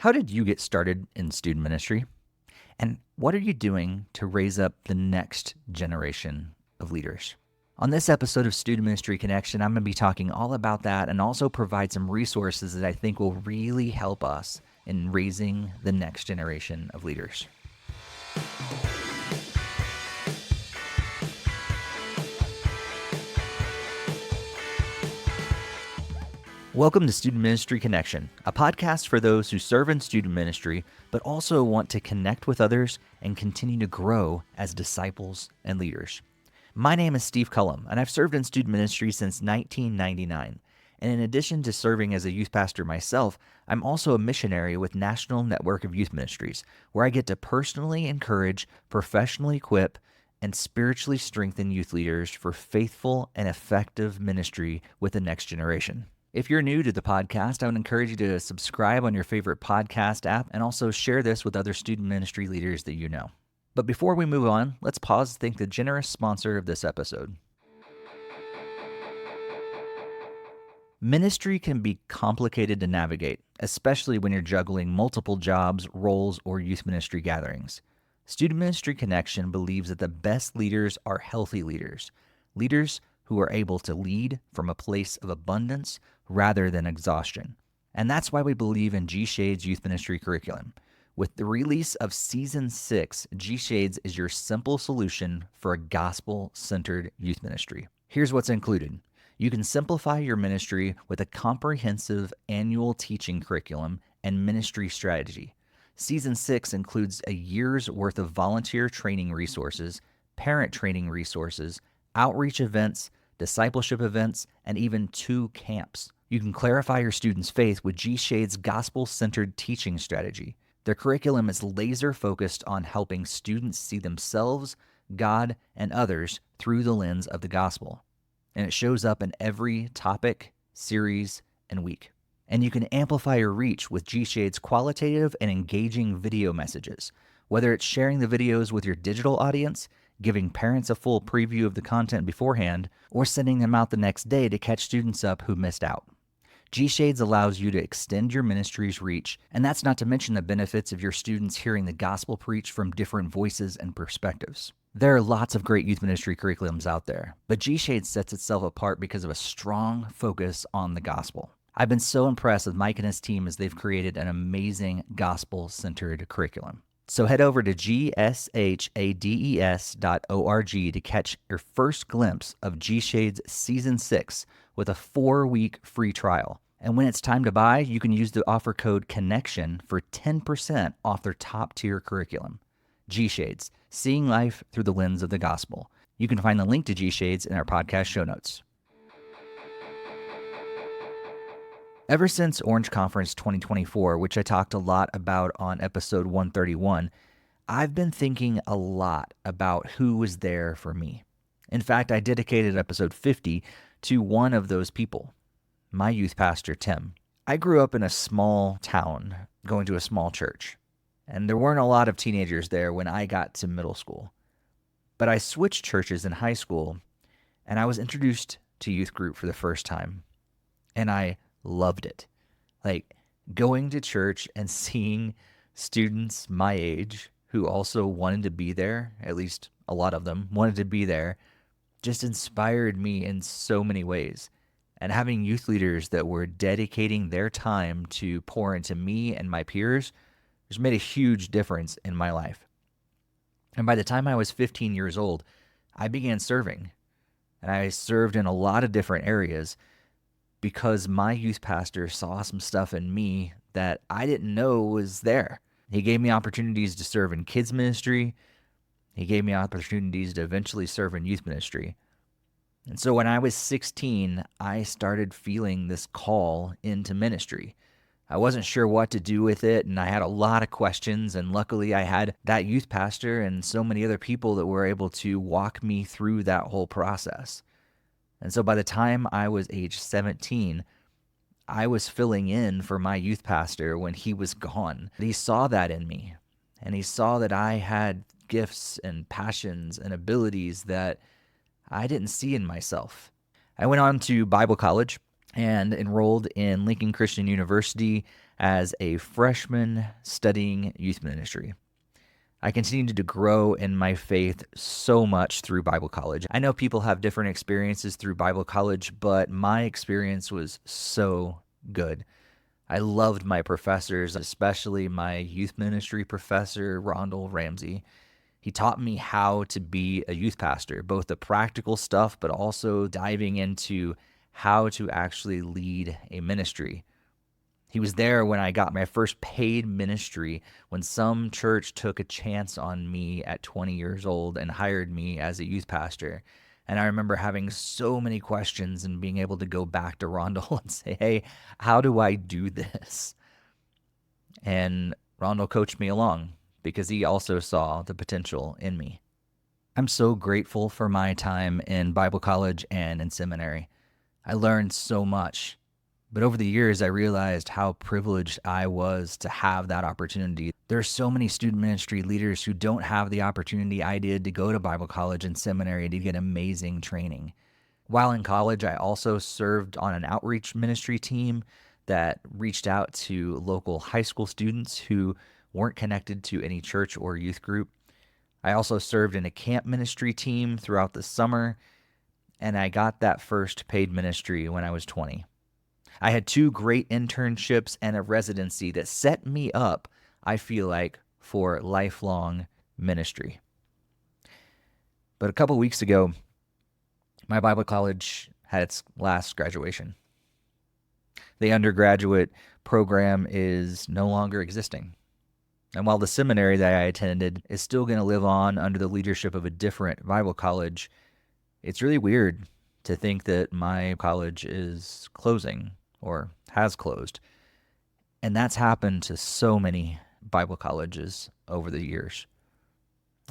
How did you get started in student ministry? And what are you doing to raise up the next generation of leaders? On this episode of Student Ministry Connection, I'm going to be talking all about that and also provide some resources that I think will really help us in raising the next generation of leaders. Welcome to Student Ministry Connection, a podcast for those who serve in student ministry, but also want to connect with others and continue to grow as disciples and leaders. My name is Steve Cullum, and I've served in student ministry since 1999. And in addition to serving as a youth pastor myself, I'm also a missionary with National Network of Youth Ministries, where I get to personally encourage, professionally equip, and spiritually strengthen youth leaders for faithful and effective ministry with the next generation. If you're new to the podcast, I would encourage you to subscribe on your favorite podcast app and also share this with other student ministry leaders that you know. But before we move on, let's pause to thank the generous sponsor of this episode. Ministry can be complicated to navigate, especially when you're juggling multiple jobs, roles, or youth ministry gatherings. Student Ministry Connection believes that the best leaders are healthy leaders, leaders who are able to lead from a place of abundance rather than exhaustion. And that's why we believe in G-Shades Youth Ministry Curriculum. With the release of Season 6, G-Shades is your simple solution for a gospel-centered youth ministry. Here's what's included. You can simplify your ministry with a comprehensive annual teaching curriculum and ministry strategy. Season 6 includes a year's worth of volunteer training resources, parent training resources, outreach events, discipleship events, and even 2 camps. You can clarify your students' faith with G-Shade's gospel-centered teaching strategy. Their curriculum is laser-focused on helping students see themselves, God, and others through the lens of the gospel. And it shows up in every topic, series, and week. And you can amplify your reach with G-Shade's qualitative and engaging video messages. Whether it's sharing the videos with your digital audience, giving parents a full preview of the content beforehand, or sending them out the next day to catch students up who missed out. G-Shades allows you to extend your ministry's reach, and that's not to mention the benefits of your students hearing the gospel preached from different voices and perspectives. There are lots of great youth ministry curriculums out there, but G-Shades sets itself apart because of a strong focus on the gospel. I've been so impressed with Mike and his team as they've created an amazing gospel-centered curriculum. So head over to gshades.org to catch your first glimpse of G-Shades Season 6 with a 4-week free trial. And when it's time to buy, you can use the offer code CONNECTION for 10% off their top-tier curriculum. G-Shades, seeing life through the lens of the gospel. You can find the link to G-Shades in our podcast show notes. Ever since Orange Conference 2024, which I talked a lot about on episode 131, I've been thinking a lot about who was there for me. In fact, I dedicated episode 50 to one of those people, my youth pastor, Tim. I grew up in a small town, going to a small church, and there weren't a lot of teenagers there when I got to middle school. But I switched churches in high school, and I was introduced to youth group for the first time, and I loved it. Like going to church and seeing students my age who also wanted to be there, at least a lot of them wanted to be there, just inspired me in so many ways. And having youth leaders that were dedicating their time to pour into me and my peers just made a huge difference in my life. And by the time I was 15 years old, I began serving. And I served in a lot of different areas because my youth pastor saw some stuff in me that I didn't know was there. He gave me opportunities to serve in kids ministry. He gave me opportunities to eventually serve in youth ministry. And so when I was 16, I started feeling this call into ministry. I wasn't sure what to do with it, and I had a lot of questions, and luckily I had that youth pastor and so many other people that were able to walk me through that whole process. And so by the time I was age 17, I was filling in for my youth pastor when he was gone. He saw that in me, and he saw that I had gifts and passions and abilities that I didn't see in myself. I went on to Bible college and enrolled in Lincoln Christian University. as a freshman studying youth ministry. I continued to grow in my faith so much through Bible college. I know people have different experiences through Bible college, but my experience was so good. I loved my professors, especially my youth ministry professor, Rondell Ramsey. He taught me how to be a youth pastor, both the practical stuff, but also diving into how to actually lead a ministry. He was there when I got my first paid ministry, when some church took a chance on me at 20 years old and hired me as a youth pastor. And I remember having so many questions and being able to go back to Rondell and say, hey, how do I do this? And Rondell coached me along because he also saw the potential in me. I'm so grateful for my time in Bible college and in seminary. I learned so much. But over the years, I realized how privileged I was to have that opportunity. There are so many student ministry leaders who don't have the opportunity I did to go to Bible college and seminary to get amazing training. While in college, I also served on an outreach ministry team that reached out to local high school students who weren't connected to any church or youth group. I also served in a camp ministry team throughout the summer, and I got that first paid ministry when I was 20. I had 2 great internships and a residency that set me up, I feel like, for lifelong ministry. But a couple weeks ago, my Bible college had its last graduation. The undergraduate program is no longer existing. And while the seminary that I attended is still going to live on under the leadership of a different Bible college, it's really weird to think that my college is closing or has closed. And that's happened to so many Bible colleges over the years,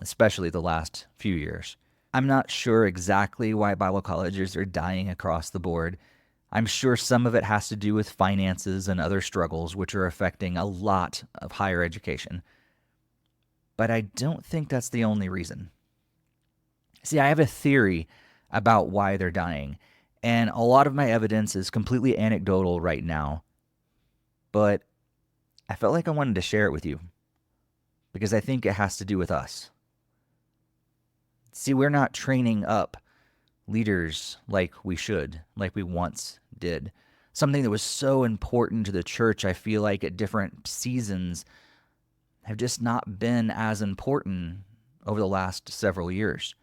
especially the last few years. I'm not sure exactly why Bible colleges are dying across the board. I'm sure some of it has to do with finances and other struggles, which are affecting a lot of higher education. But I don't think that's the only reason. See, I have a theory about why they're dying, and a lot of my evidence is completely anecdotal right now, but I felt like I wanted to share it with you because I think it has to do with us. See, we're not training up leaders like we should, like we once did. Something that was so important to the church, I feel like at different seasons, have just not been as important over the last several years.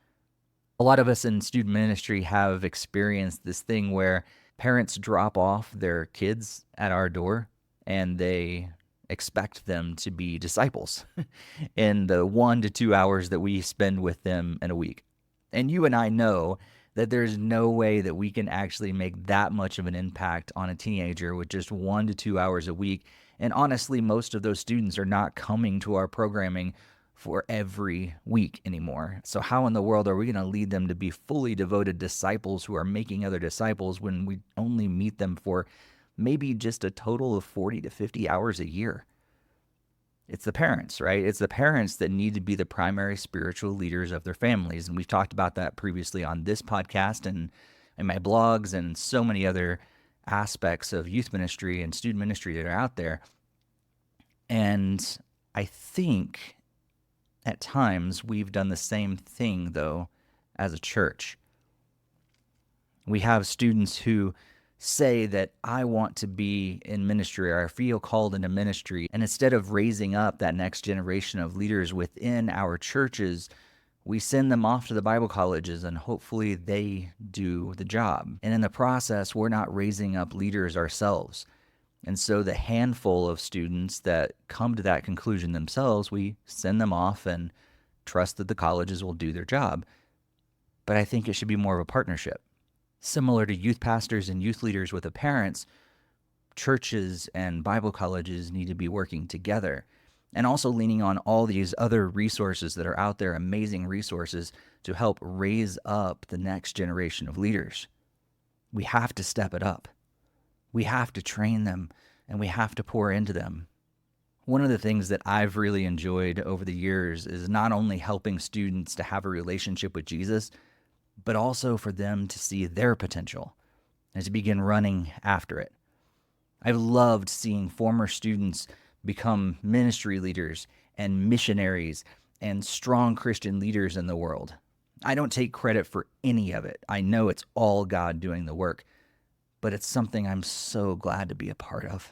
A lot of us in student ministry have experienced this thing where parents drop off their kids at our door and they expect them to be disciples in the 1 to 2 hours that we spend with them in a week. And you and I know that there's no way that we can actually make that much of an impact on a teenager with just 1 to 2 hours a week. And honestly, most of those students are not coming to our programming for every week anymore. So how in the world are we going to lead them to be fully devoted disciples who are making other disciples when we only meet them for maybe just a total of 40 to 50 hours a year? It's the parents, right? It's the parents that need to be the primary spiritual leaders of their families. And we've talked about that previously on this podcast and in my blogs and so many other aspects of youth ministry and student ministry that are out there. And I think at times we've done the same thing, though, as a church. We have students who say that I want to be in ministry or I feel called into ministry. And instead of raising up that next generation of leaders within our churches, we send them off to the Bible colleges and hopefully they do the job. And in the process, we're not raising up leaders ourselves. And so the handful of students that come to that conclusion themselves, we send them off and trust that the colleges will do their job. But I think it should be more of a partnership. Similar to youth pastors and youth leaders with the parents, churches and Bible colleges need to be working together and also leaning on all these other resources that are out there, amazing resources to help raise up the next generation of leaders. We have to step it up. We have to train them and we have to pour into them. One of the things that I've really enjoyed over the years is not only helping students to have a relationship with Jesus, but also for them to see their potential and to begin running after it. I've loved seeing former students become ministry leaders and missionaries and strong Christian leaders in the world. I don't take credit for any of it. I know it's all God doing the work, but it's something I'm so glad to be a part of.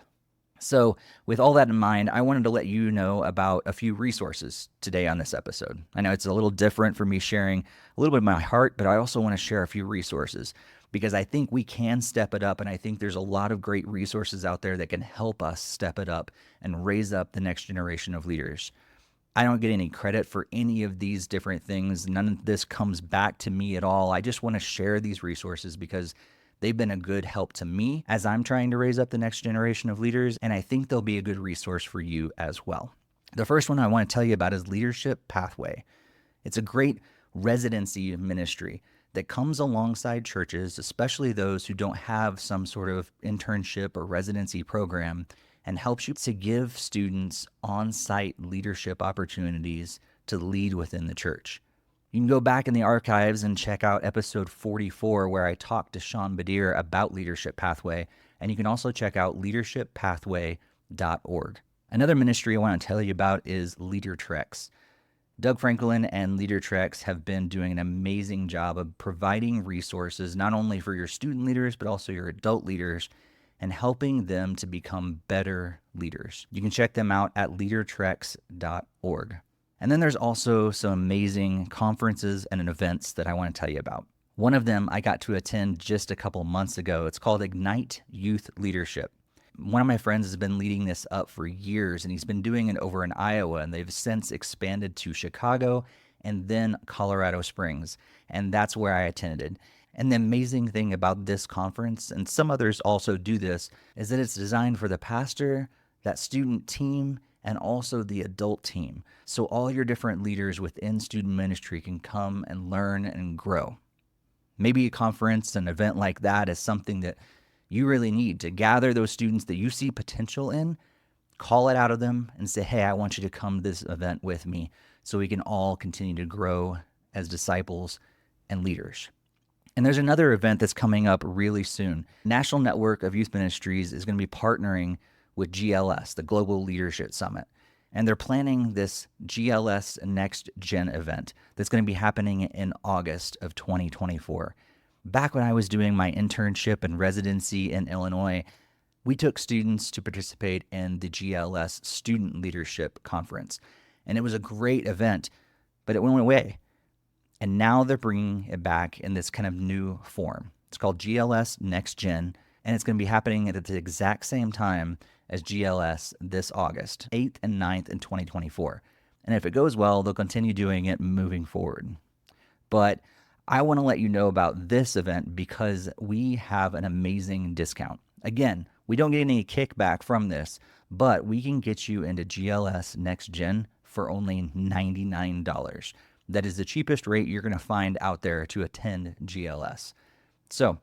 So, with all that in mind, I wanted to let you know about a few resources today on this episode. I know it's a little different for me sharing a little bit of my heart, but I also want to share a few resources because I think we can step it up, and I think there's a lot of great resources out there that can help us step it up and raise up the next generation of leaders. I don't get any credit for any of these different things. None of this comes back to me at all. I just want to share these resources because they've been a good help to me as I'm trying to raise up the next generation of leaders, and I think they'll be a good resource for you as well. The first one I want to tell you about is Leadership Pathway. It's a great residency ministry that comes alongside churches, especially those who don't have some sort of internship or residency program, and helps you to give students on-site leadership opportunities to lead within the church. You can go back in the archives and check out episode 44 where I talked to Sean Badir about Leadership Pathway, and you can also check out leadershippathway.org. Another ministry I want to tell you about is LeaderTrex. Doug Franklin and LeaderTrex have been doing an amazing job of providing resources not only for your student leaders but also your adult leaders and helping them to become better leaders. You can check them out at leadertrex.org. And then there's also some amazing conferences and events that I want to tell you about. One of them I got to attend just a couple months ago. It's called Ignite Youth Leadership. One of my friends has been leading this up for years, and he's been doing it over in Iowa, and they've since expanded to Chicago and then Colorado Springs, and that's where I attended. And the amazing thing about this conference, and some others also do this, is that it's designed for the pastor, that student team, and also the adult team. So all your different leaders within student ministry can come and learn and grow. Maybe a conference, an event like that is something that you really need to gather those students that you see potential in, call it out of them, and say, hey, I want you to come to this event with me so we can all continue to grow as disciples and leaders. And there's another event that's coming up really soon. National Network of Youth Ministries is going to be partnering with GLS, the Global Leadership Summit. And they're planning this GLS Next Gen event that's going to be happening in August of 2024. Back when I was doing my internship and residency in Illinois, we took students to participate in the GLS Student Leadership Conference. And it was a great event, but it went away. And now they're bringing it back in this kind of new form. It's called GLS Next Gen, and it's going to be happening at the exact same time as GLS this August, 8th and 9th in 2024. And if it goes well, they'll continue doing it moving forward. But I want to let you know about this event because we have an amazing discount. Again, we don't get any kickback from this, but we can get you into GLS Next Gen for only $99. That is the cheapest rate you're going to find out there to attend GLS. So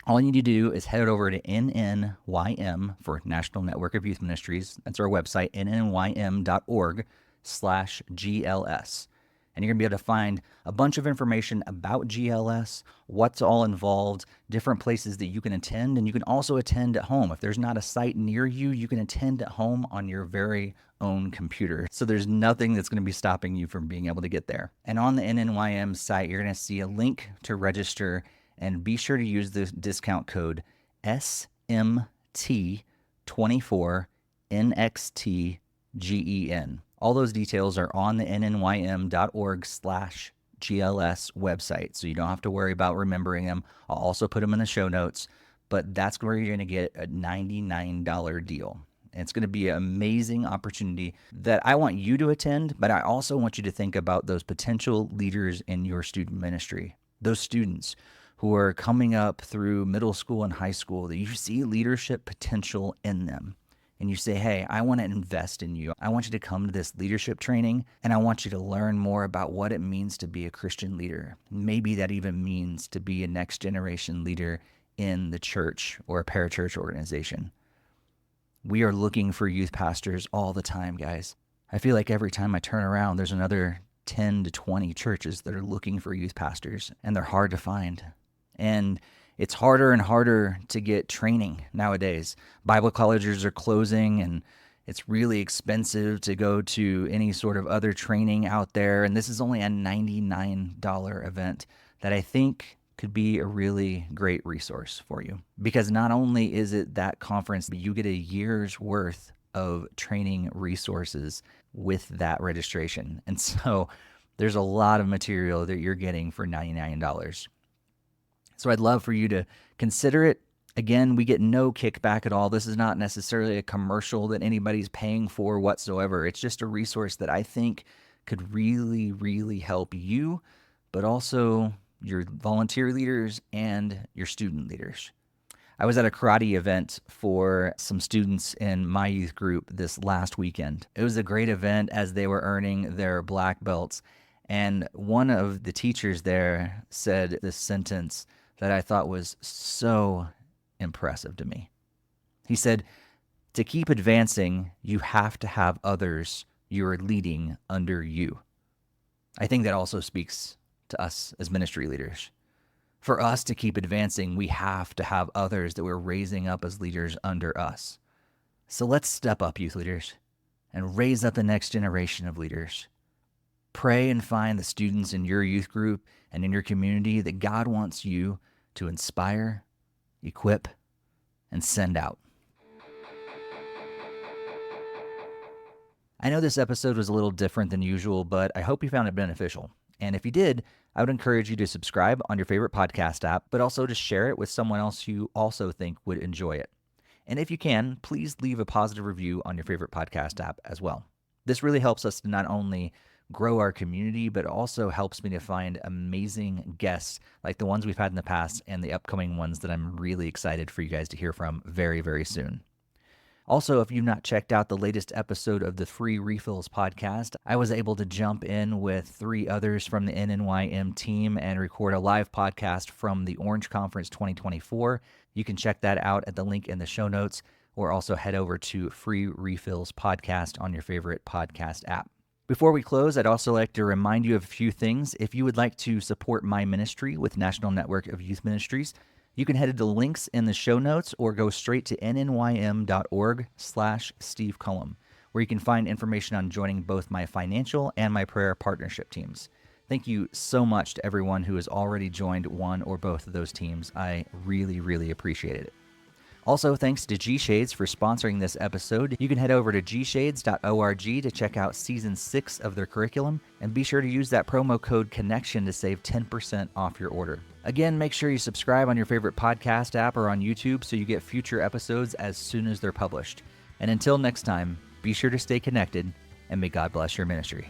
all you need to do is head over to NNYM for National Network of Youth Ministries. That's our website, nnym.org/GLS. And you're going to be able to find a bunch of information about GLS, what's all involved, different places that you can attend, and you can also attend at home. If there's not a site near you, you can attend at home on your very own computer. So there's nothing that's going to be stopping you from being able to get there. And on the NNYM site, you're going to see a link to register, and be sure to use the discount code SMT24NXTGEN. All those details are on the nnym.org/GLS website, so you don't have to worry about remembering them. I'll also put them in the show notes, but that's where you're going to get a $99 deal. And it's going to be an amazing opportunity that I want you to attend, but I also want you to think about those potential leaders in your student ministry, those students who are coming up through middle school and high school that you see leadership potential in them. And you say, hey, I want to invest in you. I want you to come to this leadership training, and I want you to learn more about what it means to be a Christian leader. Maybe that even means to be a next generation leader in the church or a parachurch organization. We are looking for youth pastors all the time, guys. I feel like every time I turn around, there's another 10 to 20 churches that are looking for youth pastors, and they're hard to find. And It's harder and harder to get training nowadays. Bible colleges are closing, and it's really expensive to go to any sort of other training out there. And this is only a $99 event that I think could be a really great resource for you. Because not only is it that conference, but you get a year's worth of training resources with that registration. And so there's a lot of material that you're getting for $99. So I'd love for you to consider it. Again, we get no kickback at all. This is not necessarily a commercial that anybody's paying for whatsoever. It's just a resource that I think could really, really help you, but also your volunteer leaders and your student leaders. I was at a karate event for some students in my youth group this last weekend. It was a great event as they were earning their black belts. And one of the teachers there said this sentence that I thought was so impressive to me. He said, to keep advancing, you have to have others you're leading under you. I think that also speaks to us as ministry leaders. For us to keep advancing, we have to have others that we're raising up as leaders under us. So let's step up, youth leaders, and raise up the next generation of leaders. Pray and find the students in your youth group and in your community that God wants you to inspire, equip, and send out. I know this episode was a little different than usual, but I hope you found it beneficial. And if you did, I would encourage you to subscribe on your favorite podcast app, but also to share it with someone else you also think would enjoy it. And if you can, please leave a positive review on your favorite podcast app as well. This really helps us to not only grow our community, but also helps me to find amazing guests like the ones we've had in the past and the upcoming ones that I'm really excited for you guys to hear from very, very soon. Also, if you've not checked out the latest episode of the Free Refills podcast, I was able to jump in with 3 others from the NNYM team and record a live podcast from the Orange Conference 2024. You can check that out at the link in the show notes, or also head over to Free Refills podcast on your favorite podcast app. Before we close, I'd also like to remind you of a few things. If you would like to support my ministry with National Network of Youth Ministries, you can head to the links in the show notes or go straight to nnym.org/Steve Cullum, where you can find information on joining both my financial and my prayer partnership teams. Thank you so much to everyone who has already joined one or both of those teams. I really, really appreciate it. Also, thanks to G-Shades for sponsoring this episode. You can head over to gshades.org to check out Season 6 of their curriculum, and be sure to use that promo code CONNECTION to save 10% off your order. Again, make sure you subscribe on your favorite podcast app or on YouTube so you get future episodes as soon as they're published. And until next time, be sure to stay connected, and may God bless your ministry.